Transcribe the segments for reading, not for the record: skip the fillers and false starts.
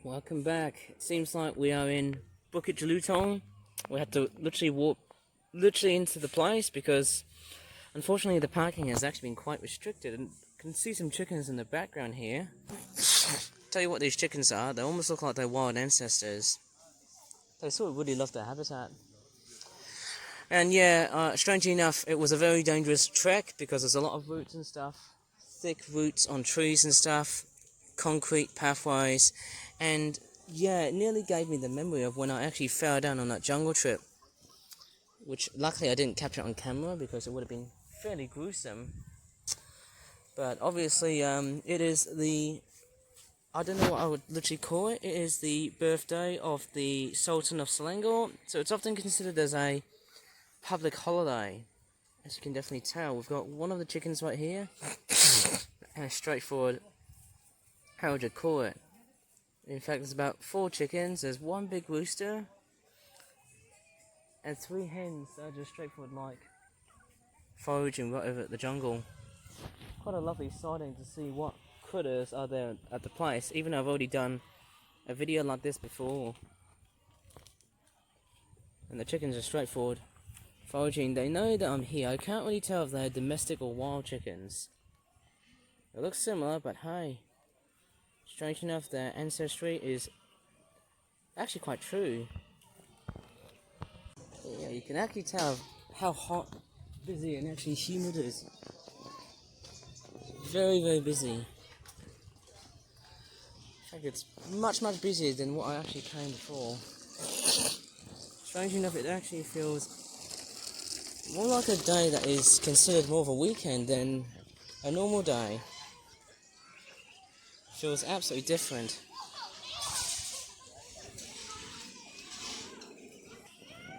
Welcome back. It seems like we are in Bukit Jelutong. We had to literally walk into the place because unfortunately the parking has actually been quite restricted, and you can see some chickens in the background here. Tell you what these chickens are, they almost look like their wild ancestors. They sort of really love their habitat. And yeah, strangely enough, it was a very dangerous trek because there's a lot of roots and stuff, thick roots on trees and stuff, concrete pathways, and yeah, it nearly gave me the memory of when I actually fell down on that jungle trip, which luckily I didn't capture on camera because it would have been fairly gruesome. But obviously, it is I don't know what I would literally call it. It is the birthday of the Sultan of Selangor, so it's often considered as a public holiday. As you can definitely tell, we've got one of the chickens right here, and straightforward, how would you call it? In fact, there's about 4 chickens, there's 1 big rooster, and 3 hens that are just straightforward like foraging right over at the jungle. Quite a lovely sighting to see what critters are there at the place, even though I've already done a video like this before. And the chickens are straightforward foraging. They know that I'm here. I can't really tell if they're domestic or wild chickens. It looks similar, but hey, strange enough, their ancestry is actually quite true. Yeah, you can actually tell how hot, busy, and actually humid it is. Very, very busy. In fact, it's much, much busier than what I actually came before. Strangely enough, it actually feels more like a day that is considered more of a weekend than a normal day. Feels absolutely different.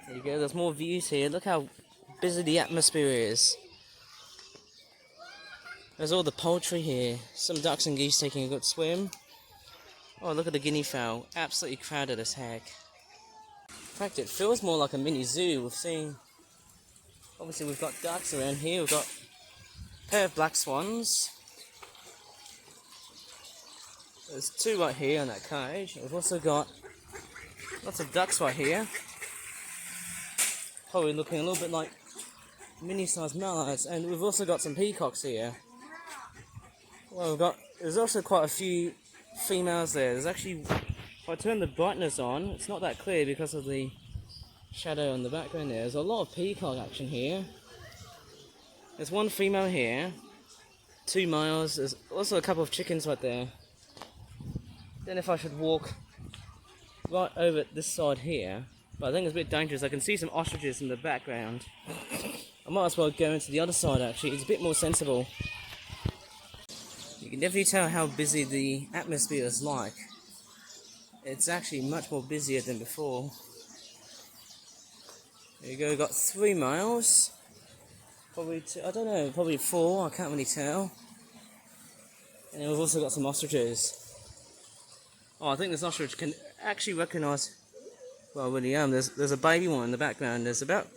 There you go, there's more views here. Look how busy the atmosphere is. There's all the poultry here. Some ducks and geese taking a good swim. Oh, look at the guinea fowl. Absolutely crowded as heck. In fact, it feels more like a mini zoo. Obviously we've got ducks around here. We've got a pair of black swans. There's 2 right here in that cage. We've also got lots of ducks right here. Probably looking a little bit like mini-sized mallards. And we've also got some peacocks here. Well, there's also quite a few females there. There's actually, if I turn the brightness on, it's not that clear because of the shadow in the background there. There's a lot of peacock action here. There's 1 female here, 2 males. There's also a couple of chickens right there. Then if I should walk right over this side here, but I think it's a bit dangerous. I can see some ostriches in the background. I might as well go into the other side actually. It's a bit more sensible. You can definitely tell how busy the atmosphere is like. It's actually much more busier than before. There you go, we've got 3 males. Probably 2, I don't know, probably 4, I can't really tell. And then we've also got some ostriches. Oh, I think this ostrich can actually recognise, well, really there's a baby one in the background. There's about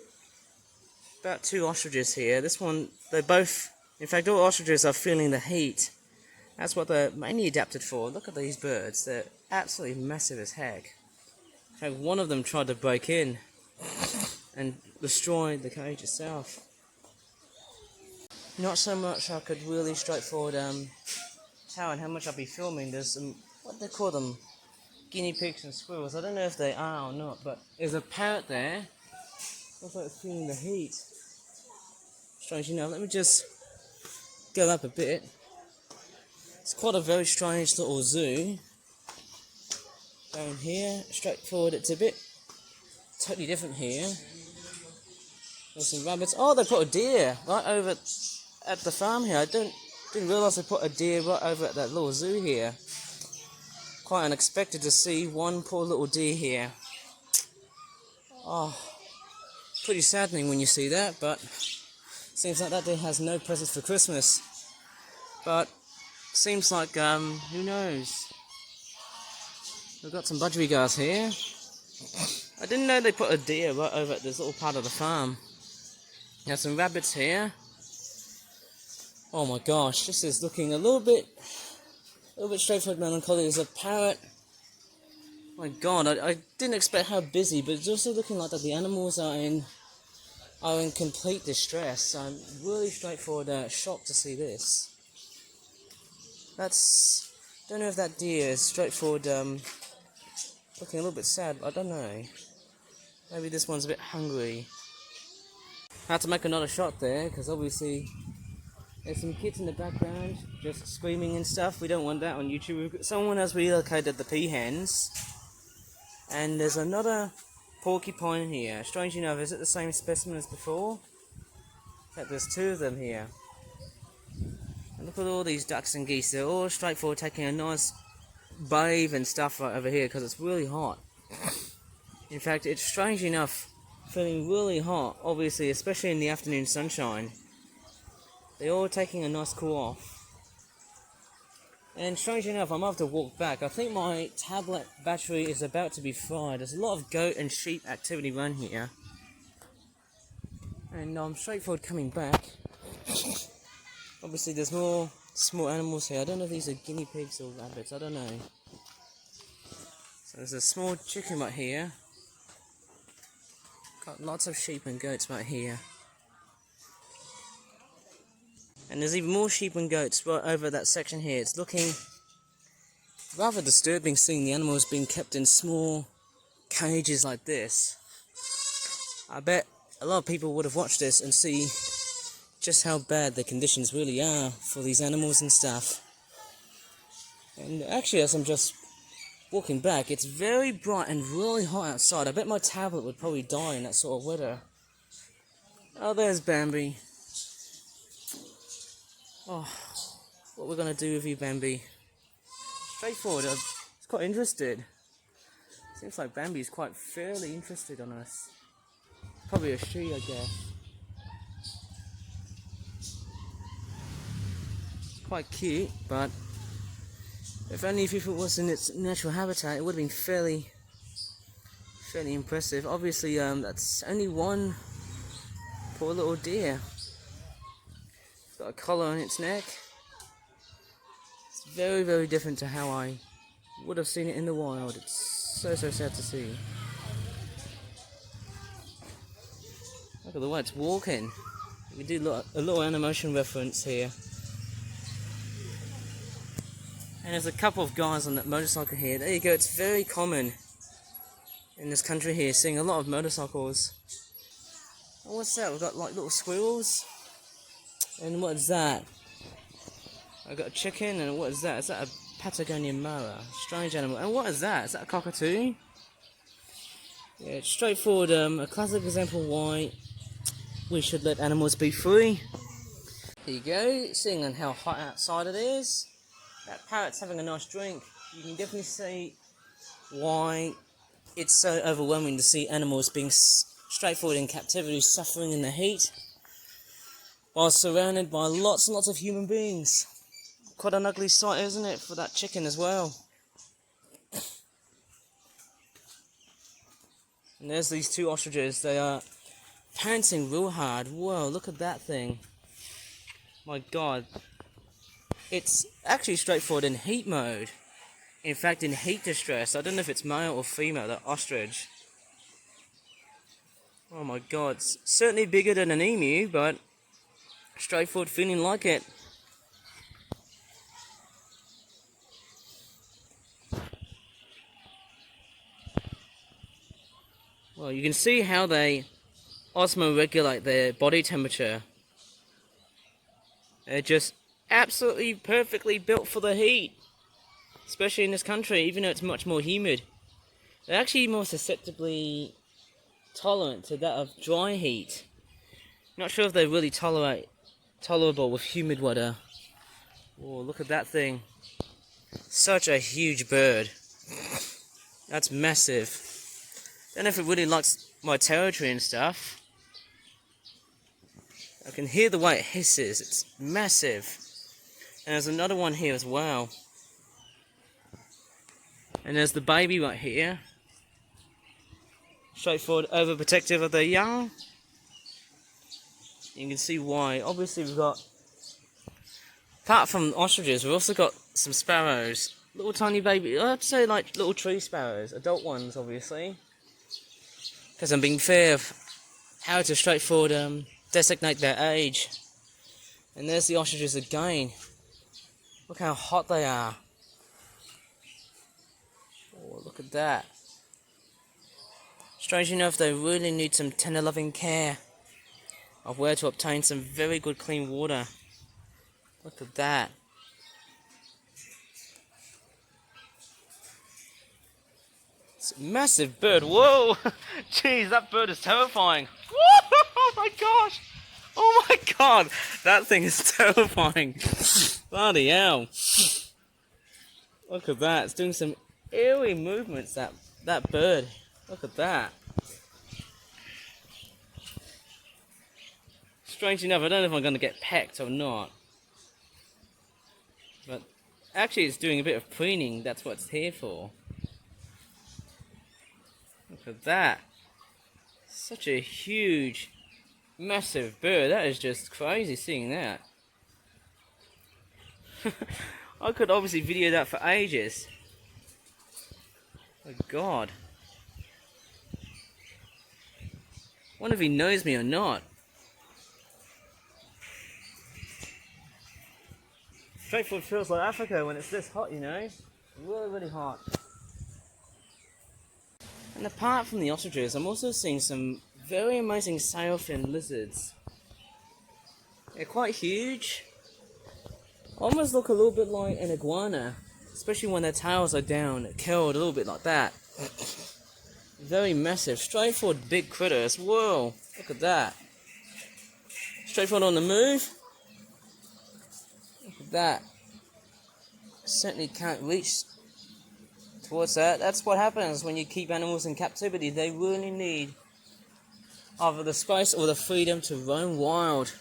2 ostriches here. This one, they're both, in fact all ostriches are feeling the heat. That's what they're mainly adapted for. Look at these birds, they're absolutely massive as heck. In fact, one of them tried to break in and destroy the cage itself. Not so much I could really straightforward tell and how much I'll be filming. There's some, what do they call them? Guinea pigs and squirrels. I don't know if they are or not, but there's a parrot there. Looks like it's feeling the heat. Strange enough, let me just go up a bit. It's quite a very strange little zoo. Down here, straightforward, it's a bit totally different here. There's some rabbits. Oh, they put a deer right over at the farm here. I didn't realise they put a deer right over at that little zoo here. Quite unexpected to see 1 poor little deer here. Oh, pretty saddening when you see that, but seems like that deer has no presents for Christmas. But seems like, who knows? We've got some budgerigars here. I didn't know they put a deer right over at this little part of the farm. There's some rabbits here. Oh my gosh, this is looking a little bit straightforward melancholy. There's a parrot My God, I didn't expect how busy, but it's also looking like that the animals are in complete distress. I'm really straightforward shocked to see this. Don't know if that deer is straightforward looking a little bit sad, but I don't know. Maybe this one's a bit hungry. I had to make another shot there, because obviously there's some kids in the background just screaming and stuff. We don't want that on YouTube. Someone has relocated the peahens. And there's another porcupine here. Strangely enough, is it the same specimen as before? In fact, there's two of them here. And look at all these ducks and geese. They're all straightforward taking a nice bathe and stuff right over here because it's really hot. In fact, it's strangely enough feeling really hot, obviously, especially in the afternoon sunshine. They're all taking a nice cool off. And strangely enough, I might have to walk back. I think my tablet battery is about to be fried. There's a lot of goat and sheep activity run here. And I'm straightforward coming back. Obviously there's more small animals here. I don't know if these are guinea pigs or rabbits. I don't know. So there's a small chicken right here. Got lots of sheep and goats right here. And there's even more sheep and goats right over that section here. It's looking rather disturbing seeing the animals being kept in small cages like this. I bet a lot of people would have watched this and see just how bad the conditions really are for these animals and stuff. And actually, as I'm just walking back, it's very bright and really hot outside. I bet my tablet would probably die in that sort of weather. Oh, there's Bambi. Oh, what we're going to do with you, Bambi? Straightforward, I'm quite interested. Seems like Bambi's quite fairly interested on us. Probably a she, I guess. It's quite cute, but if only if it was in its natural habitat, it would have been fairly impressive. Obviously, that's only one poor little deer. It's got a collar on its neck. It's very, very different to how I would have seen it in the wild. It's so sad to see. Look at the way it's walking. We do a little animation reference here. And there's a couple of guys on that motorcycle here. There you go, it's very common in this country here, seeing a lot of motorcycles. Oh, what's that? We've got like little squirrels. And what is that? I've got a chicken, and what is that? Is that a Patagonian moa? Strange animal. And what is that? Is that a cockatoo? Yeah, it's straightforward, a classic example why we should let animals be free. Here you go, seeing on how hot outside it is. That parrot's having a nice drink. You can definitely see why it's so overwhelming to see animals being straightforward in captivity, suffering in the heat, while surrounded by lots and lots of human beings. Quite an ugly sight, isn't it, for that chicken as well. And there's these two ostriches. They are panting real hard. Whoa, look at that thing. My God. It's actually straightforward in heat mode. In fact, in heat distress. I don't know if it's male or female, that ostrich. Oh my God. It's certainly bigger than an emu, but straightforward feeling like it. Well, you can see how they osmoregulate their body temperature. They're just absolutely perfectly built for the heat, especially in this country, even though it's much more humid. They're actually more susceptibly tolerant to that of dry heat. Not sure if they're really tolerable with humid weather. Oh, look at that thing. Such a huge bird. That's massive. Don't know if it really likes my territory and stuff. I can hear the way it hisses. It's massive. And there's another one here as well. And there's the baby right here. Straightforward, overprotective of their young. You can see why. Obviously we've got, apart from ostriches, we've also got some sparrows. Little tiny baby, I'd say like little tree sparrows, adult ones obviously. Because I'm being fair of how to straightforward designate their age. And there's the ostriches again. Look how hot they are. Oh, look at that. Strange enough, they really need some tender loving care of where to obtain some very good clean water. Look at that. It's a massive bird. Whoa! Jeez, that bird is terrifying. Oh my gosh! Oh my god! That thing is terrifying. Bloody hell. Look at that. It's doing some eerie movements, that bird. Look at that. Strange enough, I don't know if I'm going to get pecked or not. But actually it's doing a bit of preening. That's what it's here for. Look at that. Such a huge, massive bird. That is just crazy seeing that. I could obviously video that for ages. Oh god. Wonder if he knows me or not. Straightforward feels like Africa when it's this hot, you know. Really, really hot. And apart from the ostriches, I'm also seeing some very amazing sailfin lizards. They're quite huge. Almost look a little bit like an iguana, especially when their tails are down, curled a little bit like that. Very massive, straightforward big critters. Whoa, look at that. Straightforward on the move. Look at that. Certainly can't reach towards that. That's what happens when you keep animals in captivity. They really need either the space or the freedom to roam wild.